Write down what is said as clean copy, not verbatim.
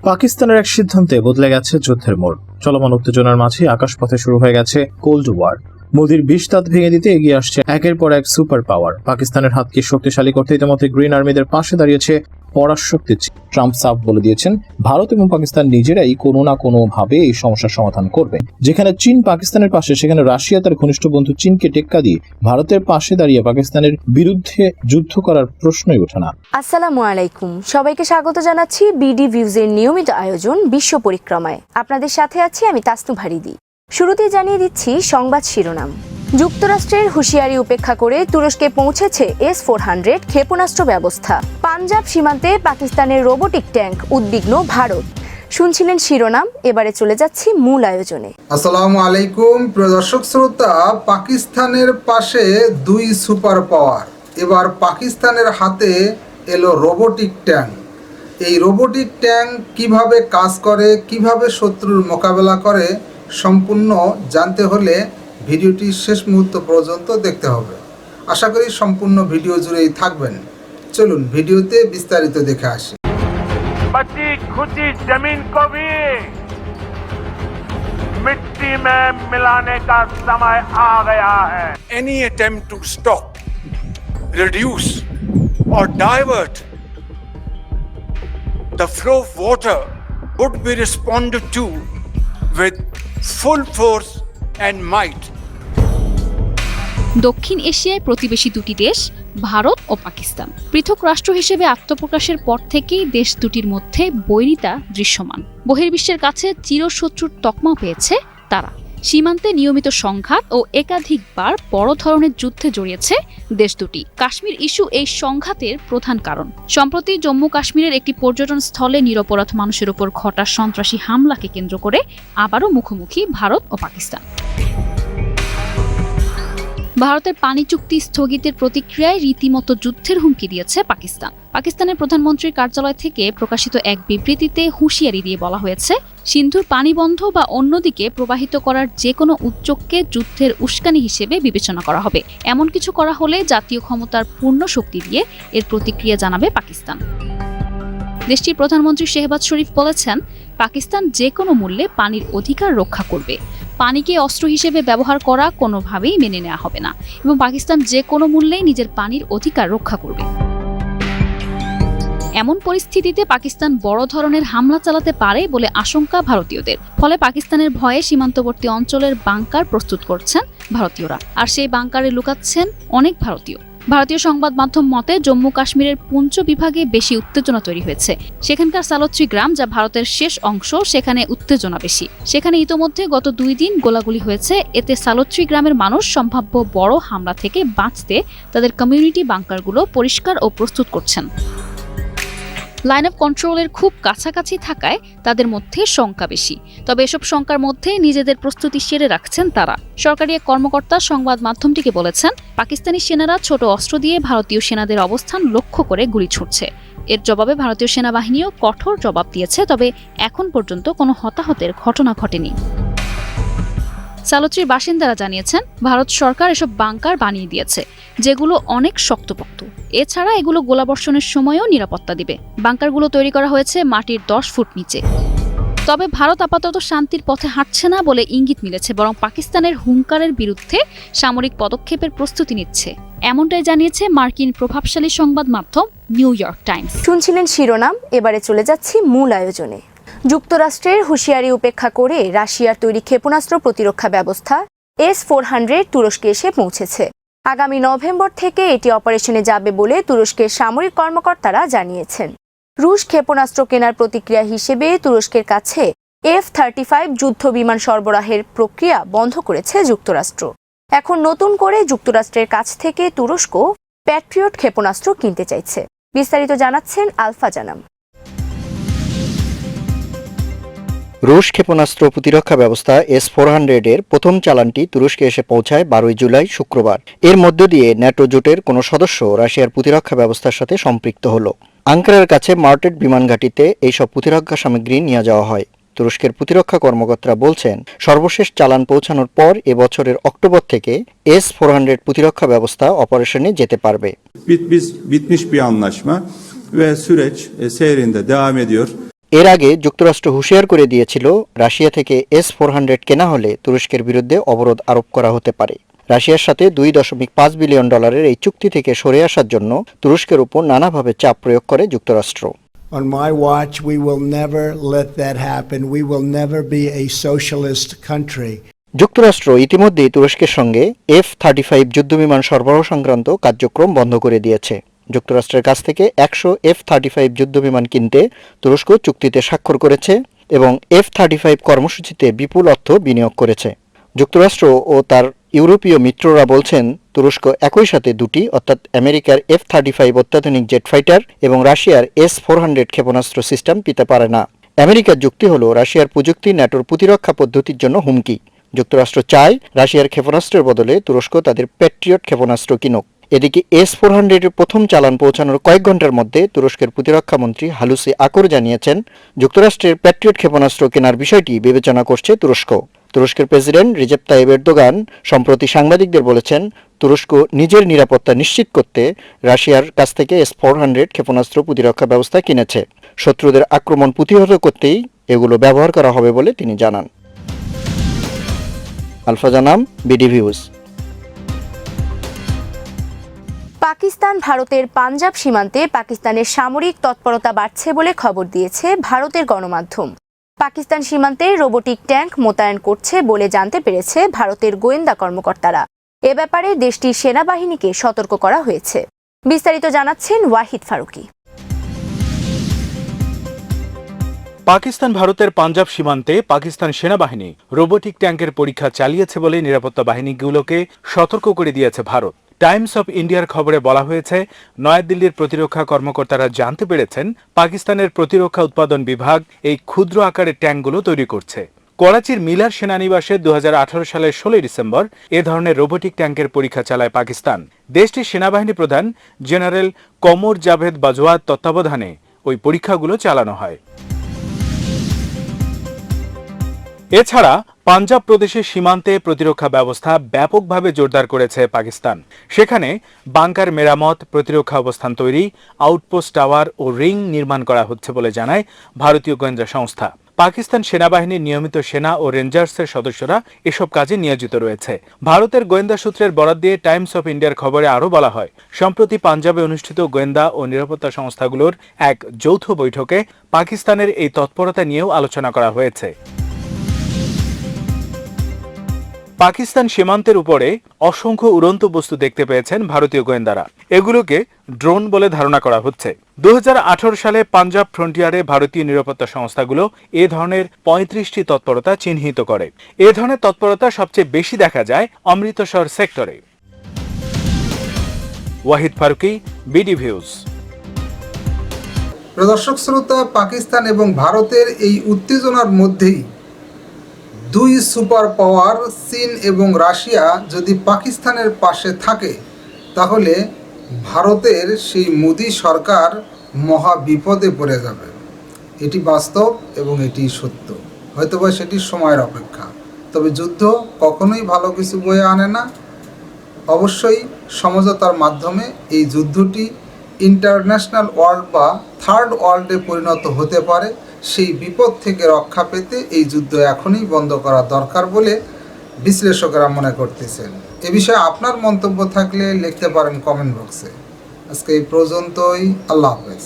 পাকিস্তানের এক সিদ্ধান্তে বদলে গেছে যুদ্ধের মোড়। চলমান উত্তেজনার মাঝে আকাশপথে শুরু হয়ে গেছে কোল্ড ওয়ার। মোদির বিষ দাঁত ভেঙে দিতে এগিয়ে আসছে একের পর এক সুপার পাওয়ার। পাকিস্তানের হাতকে শক্তিশালী করতে ইতিমধ্যে গ্রিন আর্মিদের পাশে দাঁড়িয়েছে পরাশক্তি চীন। ট্রাম্প সাফ বলে দিয়েছেন, ভারত এবং পাকিস্তান নিজেরাই কোনো না কোনো ভাবে এই সমস্যার সমাধান করবে। যেখানে চীন পাকিস্তানের পাশে, সেখানে রাশিয়া তার ঘনিষ্ঠ বন্ধু চীনকে টেক্কা দিয়ে ভারতের পাশে দাঁড়িয়ে পাকিস্তানের বিরুদ্ধে যুদ্ধ করার প্রশ্নই ওঠে না। আসসালামু আলাইকুম, সবাইকে স্বাগত জানাচ্ছি বিডি ভিউজের নিয়মিত আয়োজন বিশ্ব পরিক্রমায়। আপনাদের সাথে আছি আমি তাসনু ভারিদি। শুরুতেই জানিয়ে দিচ্ছি সংবাদ শিরোনাম। যুক্তরাষ্ট্রের হুঁশিয়ারি উপেক্ষা করে তুরস্কে পৌঁছেছে S-400 ক্ষেপণাস্ত্র ব্যবস্থা। পাঞ্জাব সীমান্তে পাকিস্তানের রোবোটিক ট্যাঙ্ক, উদ্বিগ্ন ভারত। শুনছিলেন শিরোনাম, এবারে চলে যাচ্ছি মূল আয়োজনে। আসসালামু আলাইকুম প্রিয় দর্শক শ্রোতা। পাকিস্তানের পাশে দুই সুপার পাওয়ার। এবার পাকিস্তানের হাতে এলো রোবোটিক ট্যাঙ্ক। এই রোবোটিক ট্যাঙ্ক কিভাবে কাজ করে, কিভাবে শত্রুর মোকাবেলা করে, সম্পূর্ণ জানতে হলে ভিডিওটি শেষ মুহূর্ত পর্যন্ত দেখতে হবে। আশা করি সম্পূর্ণ ভিডিও জুড়েই থাকবেন। চলুন ভিডিওতে বিস্তারিত দেখে আসি। बची खुची जमीन को भी मिट्टी में मिलाने का समय आ गया है। Any attempt to stop, reduce or divert the flow of water would be responded to with full force and might. দক্ষিণ এশিয়ায় প্রতিবেশী দুটি দেশ ভারত ও পাকিস্তান পৃথক রাষ্ট্র হিসেবে আত্মপ্রকাশের পর থেকেই দেশ দুটির মধ্যে বৈরিতা দৃশ্যমান। বহির্বিশ্বের কাছে চিরশত্রুর তকমা পেয়েছে তারা। সীমান্তে নিয়মিত সংঘাত ও একাধিকবার বড় ধরনের যুদ্ধে জড়িয়েছে দেশ দুটি। কাশ্মীর ইস্যু এই সংঘাতের প্রধান কারণ। সম্প্রতি জম্মু কাশ্মীরের একটি পর্যটন স্থলে নিরপরাধ মানুষের উপর ঘটা সন্ত্রাসী হামলাকে কেন্দ্র করে আবারও মুখোমুখি ভারত ও পাকিস্তান। ভারতের পানি চুক্তি স্থগিতের প্রতিক্রিয়ায় রীতিমতো যুদ্ধের হুমকি দিয়েছে পাকিস্তান। পাকিস্তানের প্রধানমন্ত্রীর কার্যালয় থেকে প্রকাশিত এক বিবৃতিতে হুঁশিয়ারি দিয়ে বলা হয়েছে, সিন্ধুর পানি বন্ধ বা অন্যদিকে প্রবাহিত করার যে কোনো উদ্যোগকে যুদ্ধের উস্কানি হিসেবে বিবেচনা করা হবে। এমন কিছু করা হলে জাতীয় ক্ষমতার পূর্ণ শক্তি দিয়ে এর প্রতিক্রিয়া জানাবে পাকিস্তান। দেশটির প্রধানমন্ত্রী শেহবাজ শরীফ বলেছেন, পাকিস্তান যে কোনো মূল্যে পানির অধিকার রক্ষা করবে। পানিকে অস্ত্র হিসেবে ব্যবহার করা কোনোভাবেই মেনে নেওয়া হবে না এবং পাকিস্তান যে কোনো মূল্যেই নিজের পানির অধিকার রক্ষা করবে। এমন পরিস্থিতিতে পাকিস্তান বড় ধরনের হামলা চালাতে পারে বলে আশঙ্কা ভারতীয়দের। ফলে পাকিস্তানের ভয়ে সীমান্তবর্তী অঞ্চলের বাংকার প্রস্তুত করছেন ভারতীয়রা, আর সেই বাংকারে লুকাচ্ছেন অনেক ভারতীয়। ভারতীয় সংবাদ মাধ্যম মতে জম্মু কাশ্মীরের পুঞ্চ বিভাগে বেশি উত্তেজনা তৈরি হয়েছে। সেখানকার সালোত্রি গ্রাম, যা ভারতের শেষ অংশ, সেখানে উত্তেজনা বেশি। সেখানে ইতোমধ্যে গত 2 দিন গোলাগুলি হয়েছে। এতে সালোত্রি গ্রামের মানুষ সম্ভাব্য বড় হামলা থেকে বাঁচতে তাদের কমিউনিটি বাংকারগুলো পরিষ্কার ও প্রস্তুত করছেন। লাইন অফ কন্ট্রোলের খুব কাছাকাছি থাকায় তাদের মধ্যে শঙ্কা বেশি। তবে এসব শঙ্কার মধ্যে নিজেদের প্রস্তুতি সেরে রাখছেন তারা। সরকারি এক কর্মকর্তা সংবাদ মাধ্যমটিকে বলেছেন, পাকিস্তানি সেনারা ছোট অস্ত্র দিয়ে ভারতীয় সেনাদের অবস্থান লক্ষ্য করে গুলি ছুটছে। এর জবাবে ভারতীয় সেনাবাহিনীও কঠোর জবাব দিয়েছে, তবে এখন পর্যন্ত কোনো হতাহতের ঘটনা ঘটেনি। সালোত্রির বাসিন্দারা জানিয়েছেন, ভারত সরকার এসব বাংকার বানিয়ে দিয়েছে, যেগুলো অনেক শক্তপোক্ত। এছাড়া এগুলো গোলাবর্ষণের সময়ও নিরাপত্তা দিবে। বাংকারগুলো তৈরি করা হয়েছে মাটির 10 ফুট নিচে। তবে ভারত আপাতত শান্তির পথে হাঁটছে না বলে ইঙ্গিত মিলেছে, বরং পাকিস্তানের হুঙ্কারের বিরুদ্ধে সামরিক পদক্ষেপের প্রস্তুতি নিচ্ছে। এমনটাই জানিয়েছে মার্কিন প্রভাবশালী সংবাদ মাধ্যম নিউ ইয়র্ক টাইমস। শুনছিলেন শিরোনাম, এবারে চলে যাচ্ছি মূল আয়োজনে। যুক্তরাষ্ট্রের হুঁশিয়ারি উপেক্ষা করে রাশিয়ার তৈরি ক্ষেপণাস্ত্র প্রতিরক্ষা ব্যবস্থা S-400 তুরস্কে এসে পৌঁছেছে। আগামী নভেম্বর থেকে এটি অপারেশনে যাবে বলে তুরস্কের সামরিক কর্মকর্তারা জানিয়েছেন। রুশ ক্ষেপণাস্ত্র কেনার প্রতিক্রিয়া হিসেবে তুরস্কের কাছে F-35 যুদ্ধ বিমান সরবরাহের প্রক্রিয়া বন্ধ করেছে যুক্তরাষ্ট্র। এখন নতুন করে যুক্তরাষ্ট্রের কাছ থেকে তুরস্ক প্যাট্রিয়ট ক্ষেপণাস্ত্র কিনতে চাইছে। বিস্তারিত জানাচ্ছেন আলফা জানাম। রুশ ক্ষেপণাস্ত্র প্রতিরক্ষা ব্যবস্থা S-400 এর প্রথম চালানটি তুরস্কে এসে পৌঁছায় 12 জুলাই শুক্রবার। এর মধ্য দিয়ে ন্যাটো জোটের কোনো সদস্য রাশিয়ার প্রতিরক্ষা ব্যবস্থার সাথে সম্পৃক্ত হল। আঙ্কারার কাছে মার্টেড বিমান ঘাঁটিতে এইসব প্রতিরক্ষা সামগ্রী নিয়ে যাওয়া হয়। তুরস্কের প্রতিরক্ষা কর্মকর্তারা বলছেন, সর্বশেষ চালান পৌঁছানোর পর এবছরের অক্টোবর থেকে S-400 প্রতিরক্ষা ব্যবস্থা অপারেশনে যেতে পারবে। Bitmiş bir anlaşma ve süreç seyrinde devam ediyor. এর আগে যুক্তরাষ্ট্র হুঁশিয়ার করে দিয়েছিল রাশিয়া থেকে S-400 কেনা হলে তুরস্কের বিরুদ্ধে অবরোধ আরোপ করা হতে পারে। রাশিয়ার সাথে $2.5 বিলিয়ন এই চুক্তি থেকে সরে আসার জন্য তুরস্কের উপর নানাভাবে চাপ প্রয়োগ করে যুক্তরাষ্ট্র। On my watch, we will never let that happen. We will never be a socialist country. যুক্তরাষ্ট্র ইতিমধ্যেই তুরস্কের সঙ্গে F-35 যুদ্ধবিমান সরবরাহ সংক্রান্ত কার্যক্রম বন্ধ করে দিয়েছে। যুক্তরাষ্ট্রের কাছ থেকে 100 F-35 যুদ্ধবিমান কিনতে তুরস্ক চুক্তিতে স্বাক্ষর করেছে এবং F-35 কর্মসূচিতে বিপুল অর্থ বিনিয়োগ করেছে। যুক্তরাষ্ট্র ও তার ইউরোপীয় মিত্ররা বলছেন তুরস্ক একই সাথে দুটি অর্থাৎ আমেরিকার F-35 অত্যাধুনিক জেট ফাইটার এবং রাশিয়ার S-400 ক্ষেপণাস্ত্র সিস্টেম পেতে পারে না। আমেরিকার যুক্তি হল রাশিয়ার প্রযুক্তি ন্যাটোর প্রতিরক্ষা পদ্ধতির জন্য হুমকি। যুক্তরাষ্ট্র চায় রাশিয়ার ক্ষেপণাস্ত্রের বদলে তুরস্ক তাদের প্যাট্রিয়ট ক্ষেপণাস্ত্র কিনুক। এদিকে S-400 এর প্রথম চালান পৌঁছানোর কয়েক ঘন্টার মধ্যে তুরস্কের প্রতিরক্ষা মন্ত্রী হালুসি আকর জানিয়েছেন যুক্তরাষ্ট্রের প্যাট্রিয়ট ক্ষেপণাস্ত্র কেনার বিষয়টি বিবেচনা করছে তুরস্ক। তুরস্কের প্রেসিডেন্ট রিজেপ তাইয়েপ এরদোগান সম্প্রতি সাংবাদিকদের বলেছেন তুরস্ক নিজের নিরাপত্তা নিশ্চিত করতে রাশিয়ার কাছ থেকে S-400 ক্ষেপণাস্ত্র প্রতিরক্ষা ব্যবস্থা কিনেছে। শত্রুদের আক্রমণ প্রতিহত করতেই এগুলো ব্যবহার করা হবে বলে তিনি জানান। Alfa Janam, BD views. পাকিস্তান ভারতের পাঞ্জাব সীমান্তে পাকিস্তানের সামরিক তৎপরতা বাড়ছে বলে খবর দিয়েছে ভারতের গণমাধ্যম। পাকিস্তান সীমান্তে রোবোটিক ট্যাঙ্ক মোতায়েন করছে বলে জানতে পেরেছে ভারতের গোয়েন্দা কর্মকর্তারা। এ ব্যাপারে দেশটির সেনাবাহিনীকে সতর্ক করা হয়েছে। বিস্তারিত জানাচ্ছেন ওয়াহিদ ফারুকি। পাকিস্তান ভারতের পাঞ্জাব সীমান্তে পাকিস্তান সেনাবাহিনী রোবোটিক ট্যাঙ্কের পরীক্ষা চালিয়েছে বলে নিরাপত্তা বাহিনীগুলোকে সতর্ক করে দিয়েছে ভারত। টাইমস অফ ইন্ডিয়ার খবরে বলা হয়েছে নয়াদিল্লির প্রতিরক্ষা কর্মকর্তারা জানতে পেরেছেন পাকিস্তানের প্রতিরক্ষা উৎপাদন বিভাগ এই ক্ষুদ্র আকারের ট্যাঙ্কগুলো তৈরি করছে। করাচির মিলার সেনানিবাসে 2018 সালের 16 ডিসেম্বর এ ধরনের রোবোটিক ট্যাঙ্কের পরীক্ষা চালায় পাকিস্তান। দেশটির সেনাবাহিনী প্রধান জেনারেল কমর জাভেদ বাজওয়ার তত্ত্বাবধানে ওই পরীক্ষাগুলো চালানো হয়। এছাড়া পাঞ্জাব প্রদেশের সীমান্তে প্রতিরক্ষা ব্যবস্থা ব্যাপকভাবে জোরদার করেছে পাকিস্তান। সেখানে বাংকার মেরামত, প্রতিরক্ষা অবস্থান তৈরি, আউটপোস্ট টাওয়ার ও রিং নির্মাণ করা হচ্ছে বলে জানায় ভারতীয় গোয়েন্দা সংস্থা। পাকিস্তান সেনাবাহিনীর নিয়মিত সেনা ও রেঞ্জার্সের সদস্যরা এসব কাজে নিয়োজিত রয়েছে। ভারতের গোয়েন্দা সূত্রের বরাত দিয়ে টাইমস অফ ইন্ডিয়ার খবরে আরও বলা হয়, সম্প্রতি পাঞ্জাবে অনুষ্ঠিত গোয়েন্দা ও নিরাপত্তা সংস্থাগুলোর এক যৌথ বৈঠকে পাকিস্তানের এই তৎপরতা নিয়েও আলোচনা করা হয়েছে। পাকিস্তান সীমান্তের উপরে অসংখ্য উড়ন্ত বস্তু দেখতে পেয়েছেন ভারতীয় গোয়েন্দারা। এগুলোকে ড্রোন বলে ধারণা করা হচ্ছে। 2018 সালে পাঞ্জাব ফ্রন্টিয়ারে ভারতীয় নিরাপত্তা সংস্থাগুলো এ ধরনের 35টি তৎপরতা চিহ্নিত করে। এ ধরনের তৎপরতা সবচেয়ে বেশি দেখা যায় অমৃতসর সেক্টরে। Wahid Faruqui, BD views. দর্শক শ্রোতা, পাকিস্তান এবং ভারতের এই উত্তেজনার মধ্যেই দুই সুপার পাওয়ার চীন এবং রাশিয়া যদি পাকিস্তানের পাশে থাকে তাহলে ভারতের সেই মোদি সরকার মহা বিপদে পড়ে যাবে। এটি বাস্তব এবং এটি সত্য। হয়তোবা সেটি সময়ের অপেক্ষা। তবে যুদ্ধ কখনোই ভালো কিছু বয়ে আনে না। অবশ্যই সমঝোতার মাধ্যমে এই যুদ্ধটি ইন্টারন্যাশনাল ওয়ার্ল্ড বা থার্ড ওয়ার্ল্ডে পরিণত হতে পারে। সেই বিপদ থেকে রক্ষা পেতে এই যুদ্ধ এখনই বন্ধ করা দরকার বলে বিশ্লেষকেরা মনে করতেছেন। এ বিষয়ে আপনার মন্তব্য থাকলে লিখতে পারেন কমেন্ট বক্সে। আজকে এই পর্যন্তই। আল্লাহ হাফেজ।